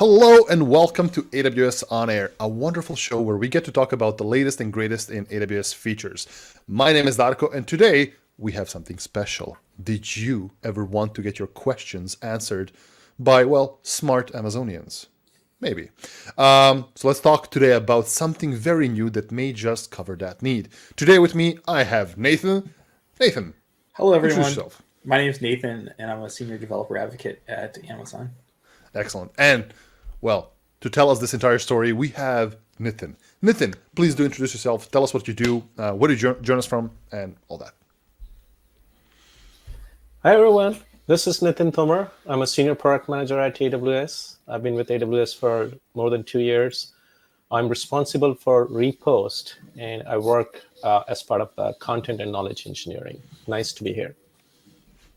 Hello and welcome to AWS On Air, a wonderful show where we get to talk about the latest and greatest in AWS features. My name is Darko, and today we have something special. Did you ever want to get your questions answered by, well, smart Amazonians? Maybe. So let's talk today about something very new that may just cover that need. Today with me, I have Nathan. Nathan, Hello, introduce everyone. yourself. My name is Nathan, and I'm a senior developer advocate at Amazon. Excellent. And, well, to tell us this entire story, we have Nitin. Nitin, please do introduce yourself. Tell us what you do, where did you join us from, and all that. Hi, everyone. This is Nitin Tomar. I'm a senior product manager at AWS. I've been with AWS for more than 2 years. I'm responsible for repost, and I work as part of content and knowledge engineering. Nice to be here.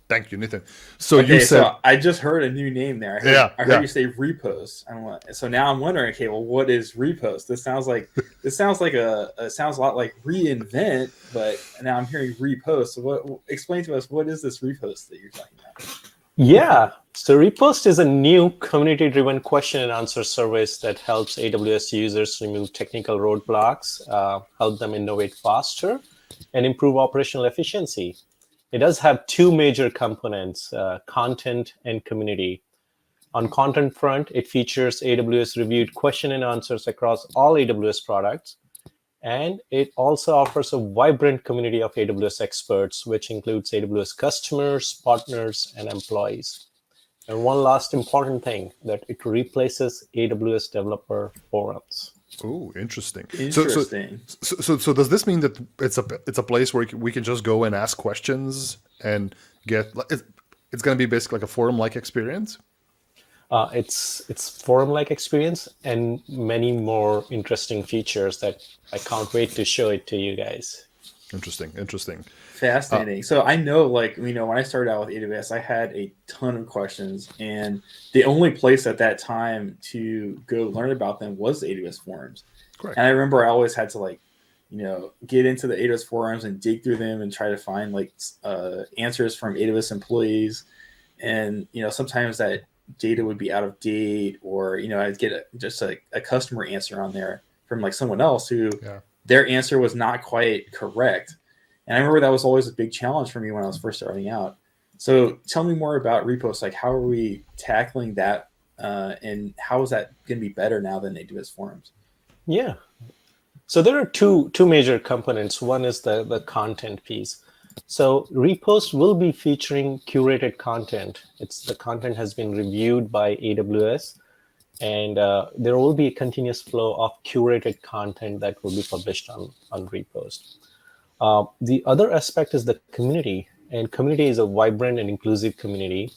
Thank you, Nitin. So Okay, you said, so I just heard a new name there. I heard you say repost. So now I'm wondering, okay, well, what is repost? This sounds like a lot like reinvent, but now I'm hearing repost. So explain to us, what is this repost that you're talking about? Yeah, so repost is a new community-driven question and answer service that helps AWS users remove technical roadblocks, help them innovate faster, and improve operational efficiency. It does have two major components, content and community. On content front, it features AWS reviewed question and answers across all AWS products. And it also offers a vibrant community of AWS experts, which includes AWS customers, partners, and employees. And one last important thing, that it replaces AWS developer forums. oh, interesting. Interesting. So does this mean that it's a place where we can just go and ask questions and get? It's going to be basically like a forum-like experience. It's forum-like experience and many more interesting features that I can't wait to show it to you guys. Interesting. Fascinating. So I know, when I started out with AWS, I had a ton of questions, and the only place at that time to go learn about them was the AWS forums. Correct. And I remember I always had to get into the AWS forums and dig through them and try to find answers from AWS employees. And, sometimes that data would be out of date, or, I'd get just a customer answer on there from someone else who their answer was not quite correct. And I remember that was always a big challenge for me when I was first starting out. So tell me more about repost. How are we tackling that? And how is that going to be better now than AWS forums? Yeah. So there are two major components. One is the content piece. So repost will be featuring curated content. The content has been reviewed by AWS, and there will be a continuous flow of curated content that will be published on repost. The other aspect is the community, and community is a vibrant and inclusive community.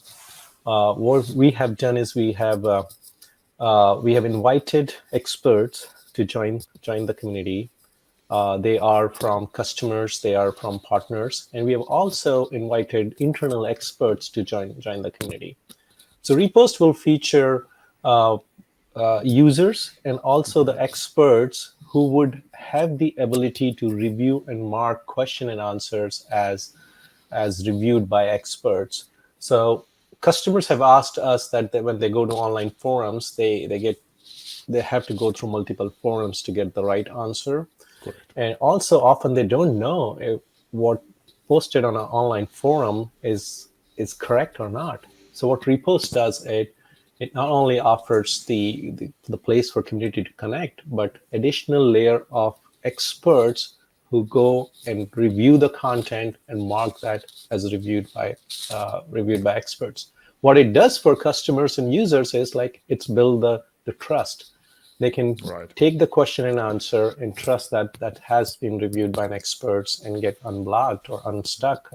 What we have done is we have invited experts to join the community. They are from customers, they are from partners, and we have also invited internal experts to join the community. So repost will feature users and also the experts who would have the ability to review and mark question and answers as reviewed by experts. So customers have asked us that when they go to online forums, they have to go through multiple forums to get the right answer. Correct. And also often they don't know if what posted on an online forum is correct or not. So what repost does, it not only offers the place for community to connect, but additional layer of experts who go and review the content and mark that as reviewed by experts. What it does for customers and users is it's build the trust. They can take the question and answer and trust that has been reviewed by an experts and get unblocked or unstuck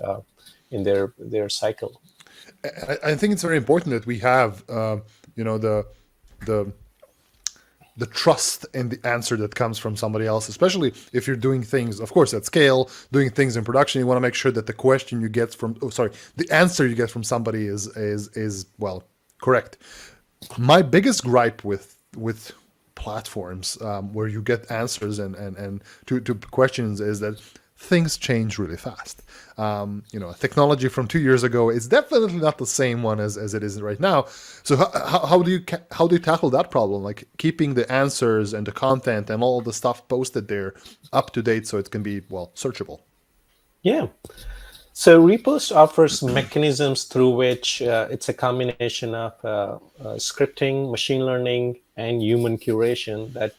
in their cycle. I think it's very important that we have, the trust in the answer that comes from somebody else, especially if you're doing things, of course, at scale, doing things in production. You want to make sure that the answer you get from somebody is well correct. My biggest gripe with platforms where you get answers and to questions is that things change really fast. Technology from 2 years ago is definitely not the same one as it is right now. So how do you tackle that problem? Like keeping the answers and the content and all the stuff posted there up to date so it can be, searchable. Yeah. So repost offers mechanisms through which it's a combination of scripting, machine learning, and human curation. That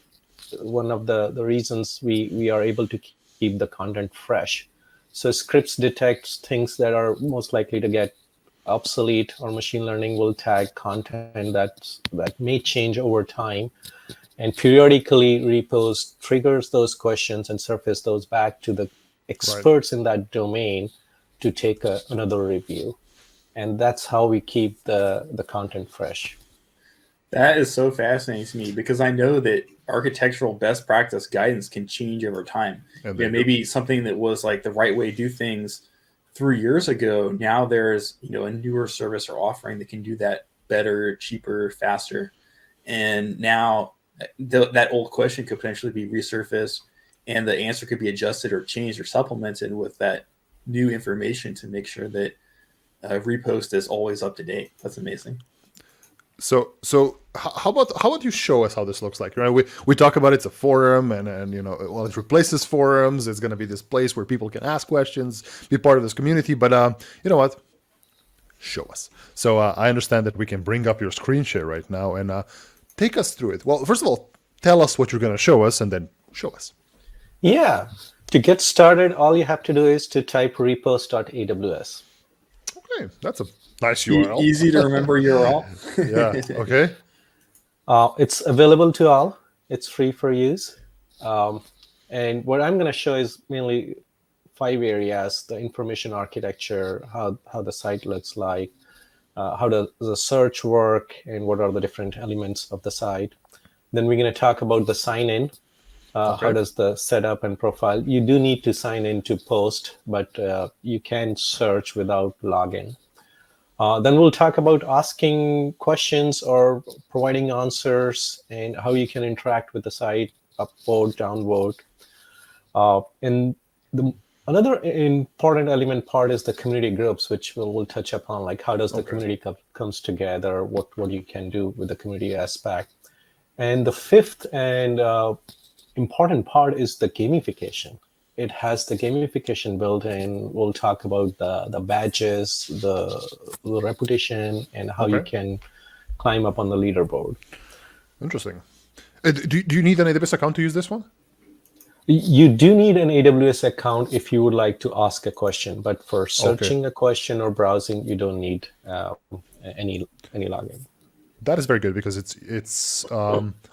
one of the reasons we are able to keep the content fresh. So scripts detect things that are most likely to get obsolete, or machine learning will tag content that may change over time. And periodically, repost triggers those questions and surface those back to the experts in that domain to take another review. And that's how we keep the content fresh. That is so fascinating to me, because I know that architectural best practice guidance can change over time. Maybe something that was like the right way to do things 3 years ago, now there's a newer service or offering that can do that better, cheaper, faster. And now that old question could potentially be resurfaced, and the answer could be adjusted or changed or supplemented with that new information to make sure that repost is always up to date. That's amazing. So how about you show us how this looks like? Right, we talk about it's a forum, and it replaces forums. It's going to be this place where people can ask questions, be part of this community. But you know what? Show us. So I understand that we can bring up your screen share right now and take us through it. Well, first of all, tell us what you're going to show us, and then show us. Yeah. To get started, all you have to do is to type repost.aws. Okay, that's a nice URL. Easy to remember URL. Yeah. Okay. It's available to all. It's free for use. And what I'm going to show is mainly 5 areas: the information architecture, how the site looks like, how does the search work, and what are the different elements of the site. Then we're going to talk about the sign-in. How does the setup and profile? You do need to sign in to post, but you can search without login. Then we'll talk about asking questions or providing answers, and how you can interact with the site, upvote, downvote. And another important element part is the community groups, which we'll touch upon, like how does the community comes together, what you can do with the community aspect. And the fifth and important part is the gamification. It has the gamification built in. We'll talk about the badges, the reputation, and how you can climb up on the leaderboard. Interesting. Do you need an AWS account to use this one? You do need an AWS account if you would like to ask a question, but for searching a question or browsing, you don't need any login. That is very good, because it's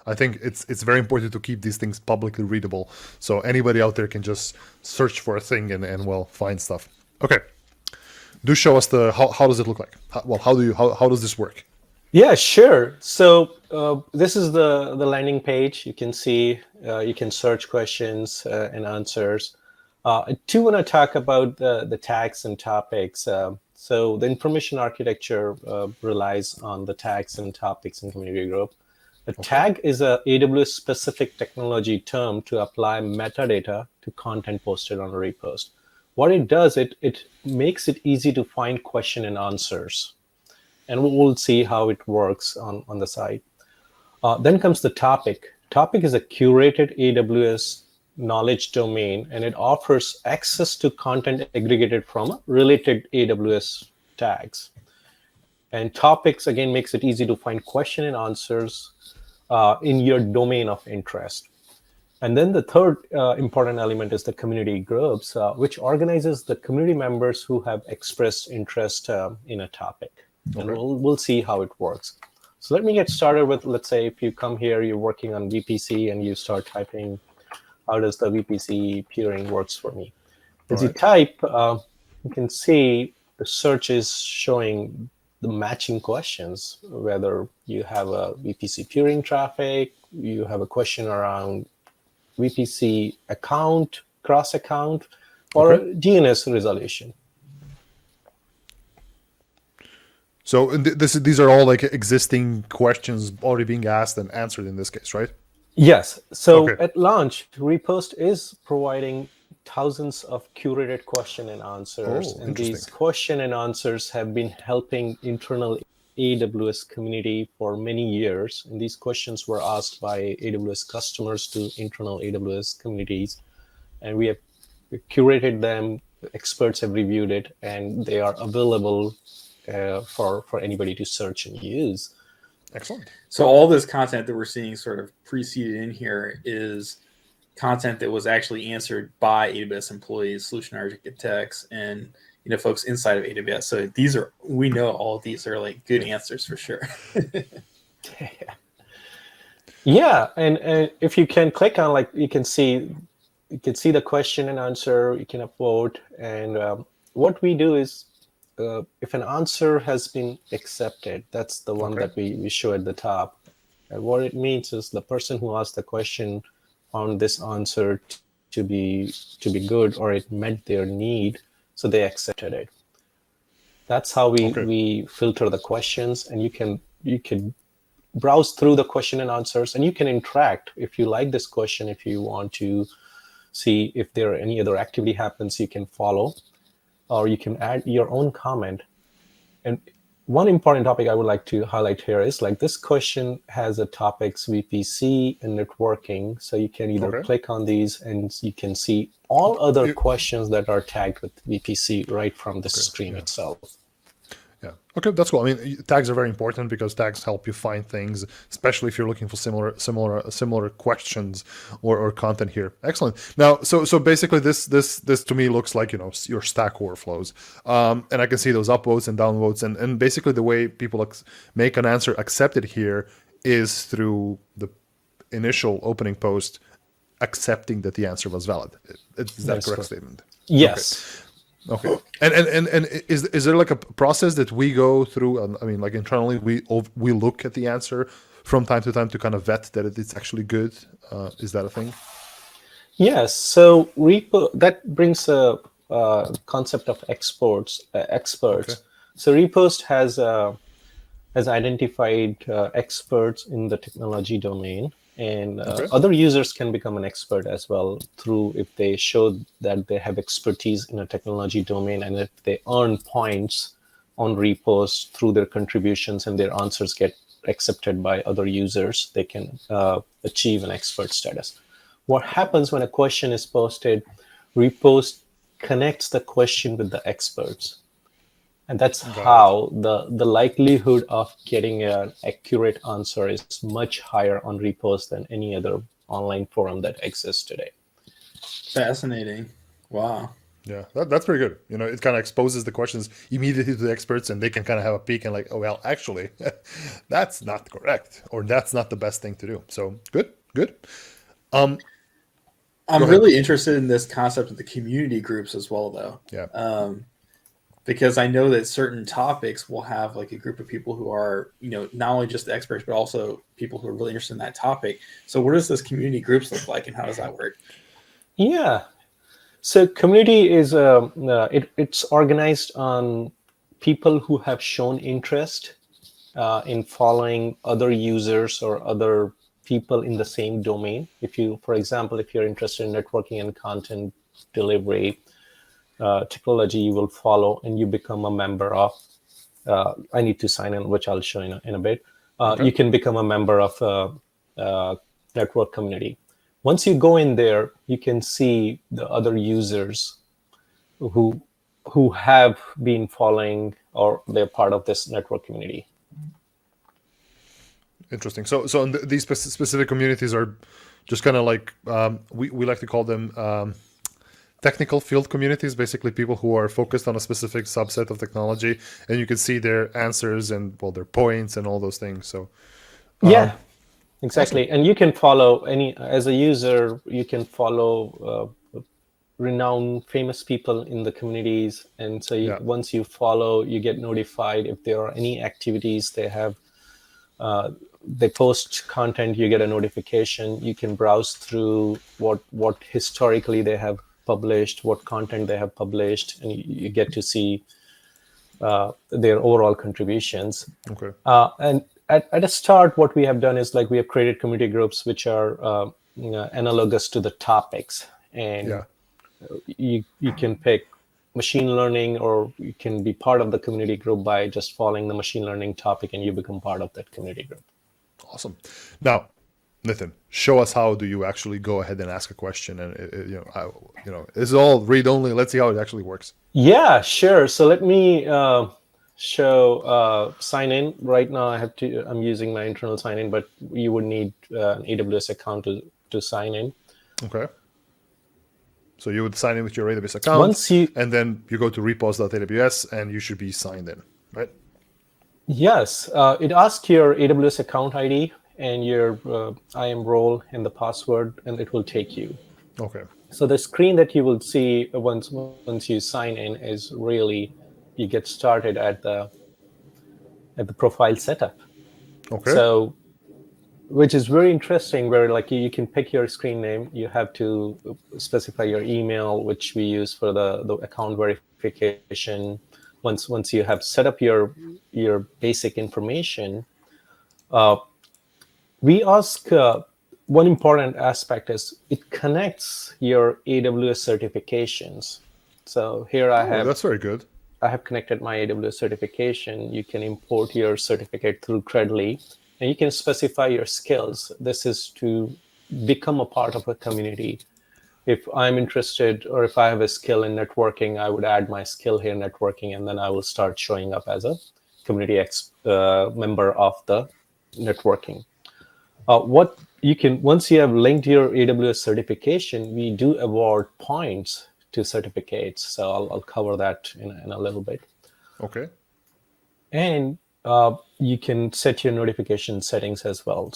I think it's very important to keep these things publicly readable, so anybody out there can just search for a thing and find stuff. Okay, do show us how does it look like? How does this work? Yeah, sure. So this is the landing page. You can see you can search questions and answers. I do want to talk about the tags and topics. So the information architecture relies on the tags and topics in community group. A tag is a AWS-specific technology term to apply metadata to content posted on a repost. What it does, it makes it easy to find question and answers. And we'll see how it works on the site. Then comes the topic. Topic is a curated AWS knowledge domain, and it offers access to content aggregated from related AWS tags. And topics, again, makes it easy to find question and answers in your domain of interest. And then the third important element is the community groups, which organizes the community members who have expressed interest in a topic. And we'll see how it works. So let me get started with, let's say, if you come here, you're working on VPC, and you start typing, how does the VPC peering works for me? As you type, you can see the search is showing the matching questions, whether you have a VPC peering traffic, you have a question around VPC account, cross account, or DNS resolution. So these are all like existing questions already being asked and answered in this case, right? Yes. So at launch, Repost is providing thousands of curated question and answers. Oh, And interesting. these question and answers have been helping internal AWS community for many years. And these questions were asked by AWS customers to internal AWS communities. And we have curated them, experts have reviewed it, and they are available for anybody to search and use. Excellent. So all this content that we're seeing sort of preceded in here is content that was actually answered by AWS employees, solution architects, and folks inside of AWS. So we know all of these are like good answers for sure. Yeah, and if you can click on, like, you can see the question and answer. You can upvote, and what we do is, if an answer has been accepted, that's the one that we show at the top. And what it means is the person who asked the question found this answer to be good, or it met their need, so they accepted it. That's how we filter the questions, and you can browse through the question and answers, and you can interact. If you like this question, if you want to see if there are any other activity happens, you can follow, or you can add your own comment. And one important topic I would like to highlight here is, like, this question has a topics VPC and networking. So you can either click on these and you can see all other questions that are tagged with VPC right from the screen itself. Yeah. Okay, that's cool. I mean, tags are very important because tags help you find things, especially if you're looking for similar questions or content here. Excellent. Now, so basically, this to me looks like your Stack Overflows, and I can see those upvotes and downvotes, and basically the way people make an answer accepted here is through the initial opening post accepting that the answer was valid. Is that a correct statement? Yes. Okay. And is there like a process that we go through? I mean, like internally, we look at the answer from time to time to kind of vet that it's actually good. Is that a thing? Yes. So that brings a concept of experts. Okay. So repost has identified experts in the technology domain. And other users can become an expert as well if they show that they have expertise in a technology domain, and if they earn points on repost through their contributions and their answers get accepted by other users, they can achieve an expert status. What happens when a question is posted, repost connects the question with the experts. And that's how the likelihood of getting an accurate answer is much higher on repost than any other online forum that exists today. Fascinating. Wow. Yeah, that's pretty good. It kind of exposes the questions immediately to the experts, and they can kind of have a peek and like, oh, well, actually, that's not correct, or that's not the best thing to do. So good. I'm really interested in this concept of the community groups as well, though. Yeah. Because I know that certain topics will have like a group of people who are, not only just the experts, but also people who are really interested in that topic. So what does this community groups look like, and how does that work? Yeah. So community is it's organized on people who have shown interest in following other users or other people in the same domain. For example, if you're interested in networking and content delivery, technology, you will follow and you become a member of. I need to sign in, which I'll show in a bit. You can become a member of a network community. Once you go in there, you can see the other users who have been following, or they're part of this network community. Interesting. So these specific communities are just kind of like we like to call them. Technical field communities, basically people who are focused on a specific subset of technology, and you can see their answers and their points and all those things. So yeah, exactly. Awesome. And you can follow as a user, you can follow renowned famous people in the communities, and so once you follow, you get notified if there are any activities they have. They post content, you get a notification. You can browse through what historically they have published, what content they have published, and you get to see their overall contributions. Okay. And at a start, what we have done is, like, we have created community groups which are analogous to the topics, and you can pick machine learning, or you can be part of the community group by just following the machine learning topic, and you become part of that community group. Awesome. Now, Nitin, show us how do you actually go ahead and ask a question, and this is all read only. Let's see how it actually works. Yeah, sure. So let me show sign in. Right now, I'm using my internal sign in, but you would need an AWS account to sign in. Okay. So you would sign in with your AWS account, and then you go to repost.aws, and you should be signed in, right? Yes. It asks your AWS account ID and your IAM role and the password, and it will take you. Okay. So the screen that you will see once you sign in is really, you get started at the profile setup. Okay. So, which is very interesting, where like you can pick your screen name. You have to specify your email, which we use for the account verification. Once you have set up your basic information, we ask one important aspect is it connects your AWS certifications. So here that's very good. I have connected my AWS certification. You can import your certificate through Credly, and you can specify your skills. This is to become a part of a community. If I'm interested, or if I have a skill in networking, I would add my skill here, networking, and then I will start showing up as a community member of the networking. Once you have linked your AWS certification, we do award points to certificates. So I'll cover that in a little bit. Okay. And you can set your notification settings as well.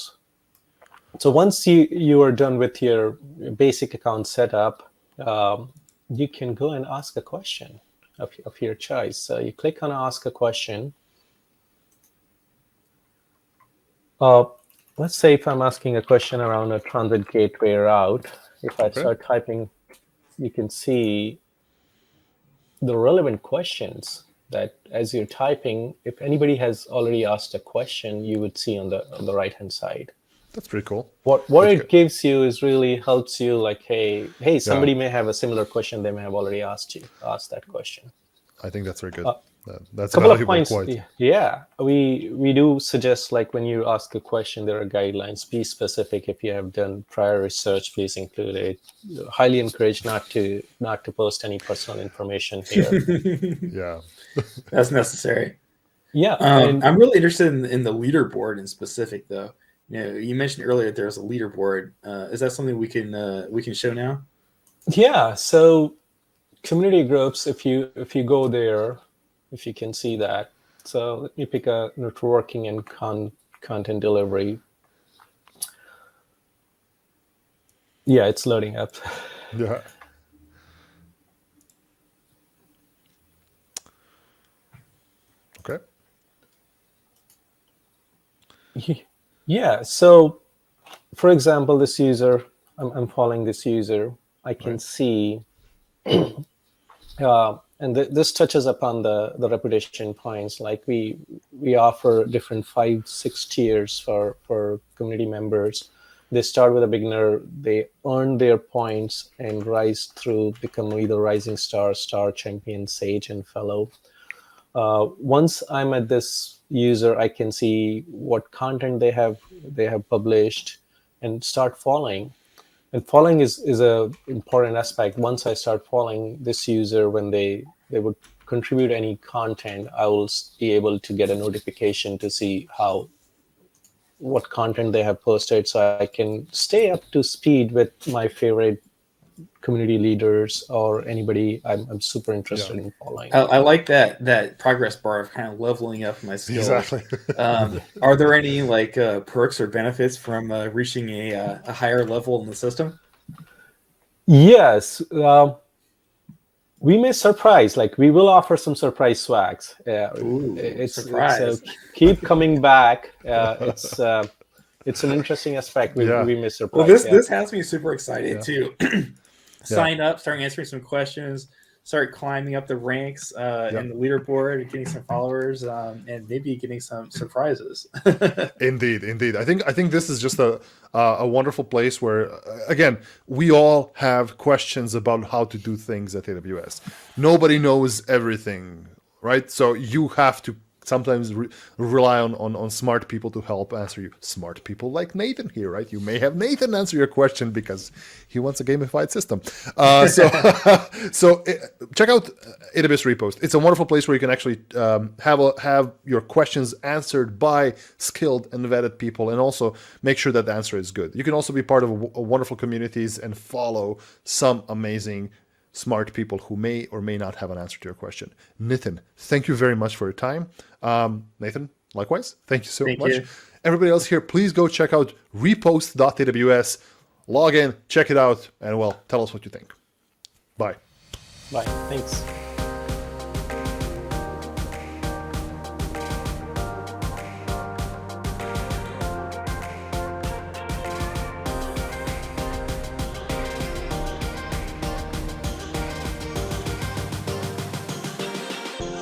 So once you are done with your basic account setup, you can go and ask a question of your choice. So you click on ask a question. Let's say if I'm asking a question around a transit gateway route, if I start typing, you can see the relevant questions that as you're typing, if anybody has already asked a question, you would see on the right-hand side. That's pretty cool. What it gives you is really helps you like, hey, somebody may have a similar question. They may have already asked that question. I think that's very good. That's a couple of points. Quite. Yeah, we do suggest, like, when you ask a question, there are guidelines. Be specific. If you have done prior research, please include it. Highly encourage not to post any personal information here. Yeah, that's necessary. Yeah, I'm really interested in the leaderboard in specific, though. You mentioned earlier that there's a leaderboard. Is that something we can show now? Yeah. So community groups, if you go there, if you can see that. So let me pick a networking and content delivery. Yeah, it's loading up. Yeah. Okay. Yeah. So, for example, this user, I'm following this user. I can see, and this touches upon the reputation points. Like we offer different 5-6 tiers for community members. They start with a beginner. They earn their points and rise through, become either rising star, star champion, sage, and fellow. Once I'm at this user, I can see what content they have published and start following. And following is a important aspect. Once I start following this user, when they would contribute any content, I will be able to get a notification to see what content they have posted, so I can stay up to speed with my favorite community leaders or anybody I'm super interested in following. I like that progress bar of kind of leveling up my skills. Exactly. Are there any like perks or benefits from reaching a higher level in the system? Yes. We may surprise, like we will offer some surprise swags. Surprise. So keep coming back. It's an interesting aspect. We may surprise. Well, this has me super excited too. Sign up, start answering some questions, start climbing up the ranks in the leaderboard, getting some followers, and maybe getting some surprises. Indeed. I think this is just a wonderful place where, again, we all have questions about how to do things at AWS. Nobody knows everything, right? So you have to sometimes rely on smart people to help answer you. Smart people like Nathan here, right? You may have Nathan answer your question because he wants a gamified system. So check out AWS Repost. It's a wonderful place where you can actually have your questions answered by skilled and vetted people, and also make sure that the answer is good. You can also be part of a wonderful communities and follow some amazing smart people who may or may not have an answer to your question. Nitin, thank you very much for your time. Nathan, likewise, thank you so much. Everybody else here, please go check out repost.aws, log in, check it out, and well, tell us what you think. Bye. Bye. Thanks.